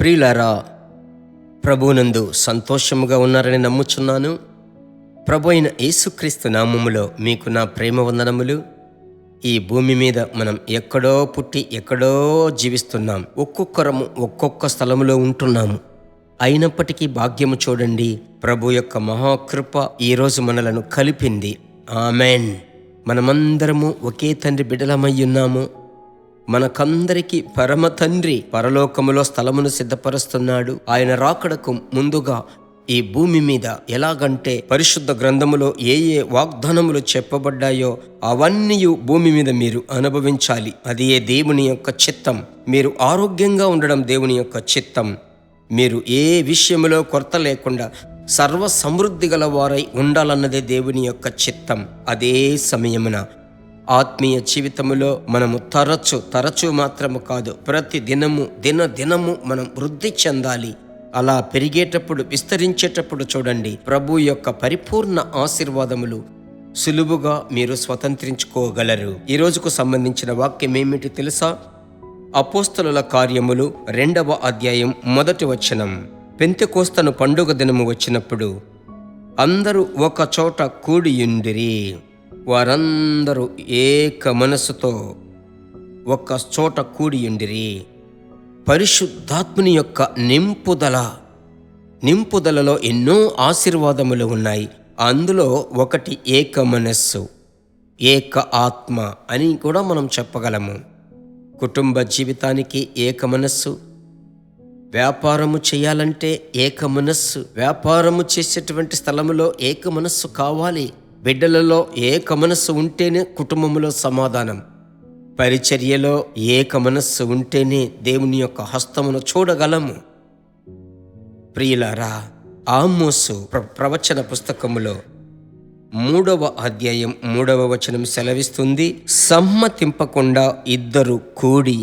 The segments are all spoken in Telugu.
ప్రియులారా, ప్రభువునందు సంతోషముగా ఉన్నారని నమ్ముచున్నాను. ప్రభు అయిన యేసుక్రీస్తు నామములో మీకు నా ప్రేమ వందనములు. ఈ భూమి మీద మనం ఎక్కడో పుట్టి ఎక్కడో జీవిస్తున్నాం. ఒక్కొక్కరము ఒక్కొక్క స్థలములో ఉంటున్నాము. అయినప్పటికీ భాగ్యము చూడండి, ప్రభు యొక్క మహాకృప ఈరోజు మనలను కలిపింది. ఆమెన్. మనమందరము ఒకే తండ్రి బిడ్డలమయ్యున్నాము. మనకందరికీ పరమ తండ్రి పరలోకములో స్థలమును సిద్ధపరుస్తున్నాడు. ఆయన రాకడకు ముందుగా ఈ భూమి మీద ఎలాగంటే పరిశుద్ధ గ్రంథములో ఏ వాగ్దానములు చెప్పబడ్డాయో అవన్నీ భూమి మీద మీరు అనుభవించాలి. అది దేవుని యొక్క చిత్తం. మీరు ఆరోగ్యంగా ఉండడం దేవుని యొక్క చిత్తం. మీరు ఏ విషయంలో కొరత లేకుండా సర్వ సమృద్ధి గల వారై ఉండాలన్నదే దేవుని యొక్క చిత్తం. అదే సమయమున ఆత్మీయ జీవితములో మనము తరచు మాత్రము కాదు, ప్రతి దినము మనం వృద్ధి చెందాలి. అలా పెరిగేటప్పుడు, విస్తరించేటప్పుడు చూడండి, ప్రభు యొక్క పరిపూర్ణ ఆశీర్వాదములు సులువుగా మీరు స్వతంత్రించుకోగలరు. ఈ రోజుకు సంబంధించిన వాక్యం ఏమిటి తెలుసా? అపోస్తలుల కార్యములు 2వ అధ్యాయం 1వ వచనం. పెంతెకోస్తను పండుగ దినము వచ్చినప్పుడు అందరూ ఒక చోట కూడియుండిరి. వారందరూ ఏక మనస్సుతో ఒక చోట కూడియుండిరి. పరిశుద్ధాత్ముని యొక్క నింపుదలలో ఎన్నో ఆశీర్వాదములు ఉన్నాయి. అందులో ఒకటి ఏక మనస్సు, ఏక ఆత్మ అని కూడా మనం చెప్పగలము. కుటుంబ జీవితానికి ఏక మనస్సు, వ్యాపారము చేయాలంటే ఏక మనస్సు, వ్యాపారము చేసేటువంటి స్థలములో ఏక మనస్సు కావాలి. బిడ్డలలో ఏక మనస్సు ఉంటేనే కుటుంబంలో సమాధానం. పరిచర్యలో ఏక మనస్సు ఉంటేనే దేవుని యొక్క హస్తమును చూడగలము. ప్రియులారా, ఆమోసు ప్రవచన పుస్తకములో 3వ అధ్యాయం 3వ వచనం సెలవిస్తుంది, సమ్మతింపకుండా ఇద్దరు కూడి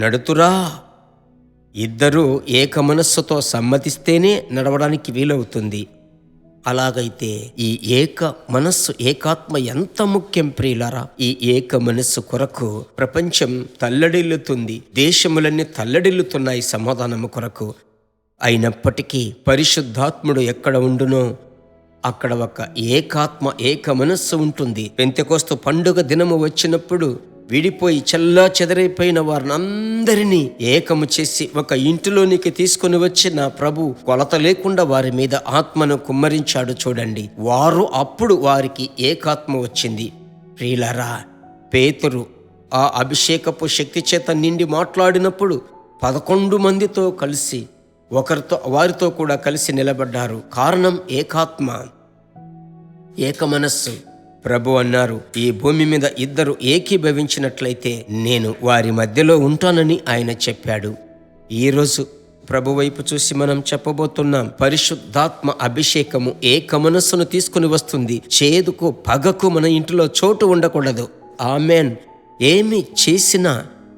నడుతురా. ఇద్దరు ఏక మనస్సుతో సమ్మతిస్తేనే నడవడానికి వీలవుతుంది. అలాగైతే ఈ ఏక మనస్సు, ఏకాత్మ ఎంత ముఖ్యం ప్రియులారా. ఈ ఏక మనస్సు కొరకు ప్రపంచం తల్లడిల్లుతుంది, దేశములన్నీ తల్లడిల్లుతున్నాయి సమాధానము కొరకు. అయినప్పటికీ పరిశుద్ధాత్ముడు ఎక్కడ ఉండునో అక్కడ ఒక ఏకాత్మ, ఏక మనస్సు ఉంటుంది. పెంతెకోస్తు పండుగ దినము వచ్చినప్పుడు విడిపోయి చెల్లా చెదరైపోయిన వారిని అందరినీ ఏకము చేసి ఒక ఇంటిలోనికి తీసుకుని వచ్చిన ప్రభు కొలత లేకుండా వారి మీద ఆత్మను కుమ్మరించాడు. చూడండి, అప్పుడు వారికి ఏకాత్మ వచ్చింది. ప్రియులారా, పేతురు ఆ అభిషేకపు శక్తి చేత నిండి మాట్లాడినప్పుడు 11 మందితో కలిసి వారితో కూడా కలిసి నిలబడ్డారు. కారణం ఏకాత్మ, ఏక మనస్సు. ప్రభు అన్నారు, ఈ భూమి మీద ఇద్దరు ఏకీభవించినట్లయితే నేను వారి మధ్యలో ఉంటానని ఆయన చెప్పాడు. ఈరోజు ప్రభు వైపు చూసి మనం చెప్పబోతున్నాం, పరిశుద్ధాత్మ అభిషేకము ఏక మనస్సును తీసుకుని వస్తుంది. చేదుకు పగకు మన ఇంటిలో చోటు ఉండకూడదు. ఆమెన్. ఏమి చేసినా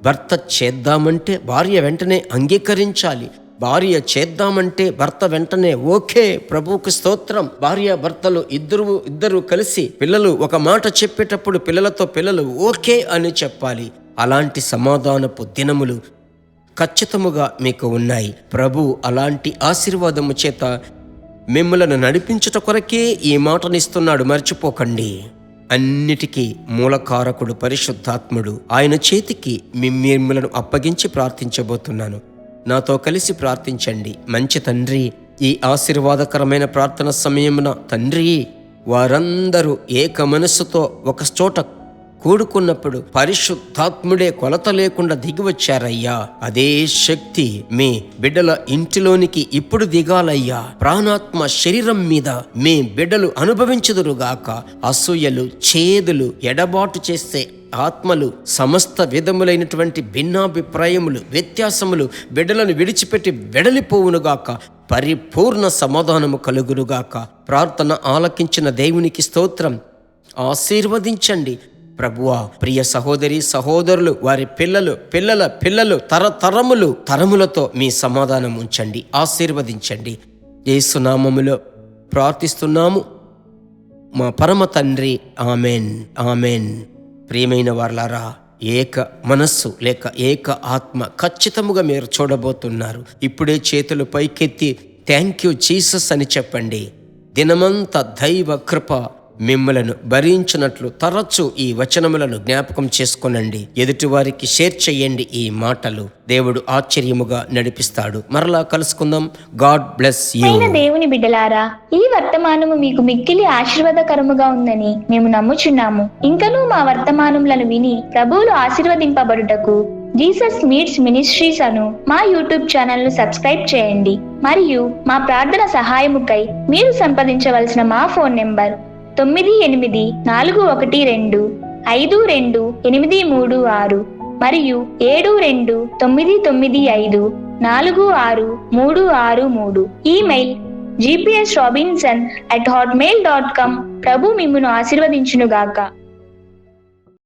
భర్త చేద్దామంటే భార్య వెంటనే అంగీకరించాలి. భార్య చేద్దామంటే భర్త వెంటనే ఓకే, ప్రభువుకు స్తోత్రం. భార్య భర్తలు ఇద్దరు కలిసి పిల్లలు ఒక మాట చెప్పేటప్పుడు పిల్లలు ఓకే అని చెప్పాలి. అలాంటి సమాధానపు దినములు ఖచ్చితముగా మీకు ఉన్నాయి. ప్రభు అలాంటి ఆశీర్వాదము చేత మిమ్మలను నడిపించుట కొరకే ఈ మాటనిస్తున్నాడు, మర్చిపోకండి. అన్నిటికీ మూలకారకుడు పరిశుద్ధాత్ముడు. ఆయన చేతికి మిమ్మలను అప్పగించి ప్రార్థించబోతున్నాను. నాతో కలిసి ప్రార్థించండి. మంచి తండ్రి, ఈ ఆశీర్వాదకరమైన ప్రార్థన సమయమున తండ్రి, వారందరూ ఏక మనస్సుతో ఒక చోట కూడుకున్నప్పుడు పరిశుద్ధాత్ముడే కొలత లేకుండా దిగివచ్చారయ్యా. అదే శక్తి మీ బిడ్డల ఇంటిలోనికి ఇప్పుడు దిగాలయ్యా. ప్రాణాత్మ శరీరం మీద మీ బిడ్డలు అనుభవించుదురుగాక. అసూయలు, చేదులు, ఎడబాటు చేసే ఆత్మలు, సమస్త విధములైనటువంటి భిన్నాభిప్రాయములు, వ్యత్యాసములు బిడ్డలను విడిచిపెట్టి వెడలిపోవునుగాక. పరిపూర్ణ సమాధానము కలుగునుగాక. ప్రార్థన ఆలకించిన దేవునికి స్తోత్రం. ఆశీర్వదించండి ప్రభువా. ప్రియ సహోదరి సహోదరులు, వారి పిల్లల తరములతో మీ సమాధానం ఉంచండి, ఆశీర్వదించండి. యేసు నామములో ప్రార్థిస్తున్నాము మా పరమ తండ్రి. Amen, amen. ప్రియమైన వారలారా, ఏక మనస్సు లేక ఏక ఆత్మ ఖచ్చితముగా మీరు చూడబోతున్నారు. ఇప్పుడే చేతులు పైకెత్తి థ్యాంక్ యూ జీసస్ అని చెప్పండి. దినమంతా దైవ కృప మిమ్మలను భరించినట్లు తరచు ఈ వచనములను జ్ఞాపకం చేసుకొనండి. ఎదుటివారికి షేర్ చేయండి. ఈ మాటలు దేవుడు ఆశ్చర్యముగా నడిపిస్తాడు. మరలా కలుసుకుందాం. God bless you. దేవుని బిడ్డలారా, ఈ వర్తమానము మీకు మిక్కిలి ఆశీర్వాదకరముగా ఉందని మేము నమ్ముచున్నాము. ఇంకనూ మా వర్తమానములను విని ప్రభువులు ఆశీర్వదింపబడుటకు జీసస్ మీట్స్ మినిస్ట్రీస్ అను మా యూట్యూబ్ ఛానల్ ను సబ్స్క్రైబ్ చేయండి. మరియు మా ప్రార్థన సహాయముకై మీరు సంప్రదించవలసిన మా ఫోన్ నెంబర్ 9842525836 మరియు 7299546363. Email gpsrobinson@hotmail.com. ప్రభు మిమ్మును ఆశీర్వదించునుగాక.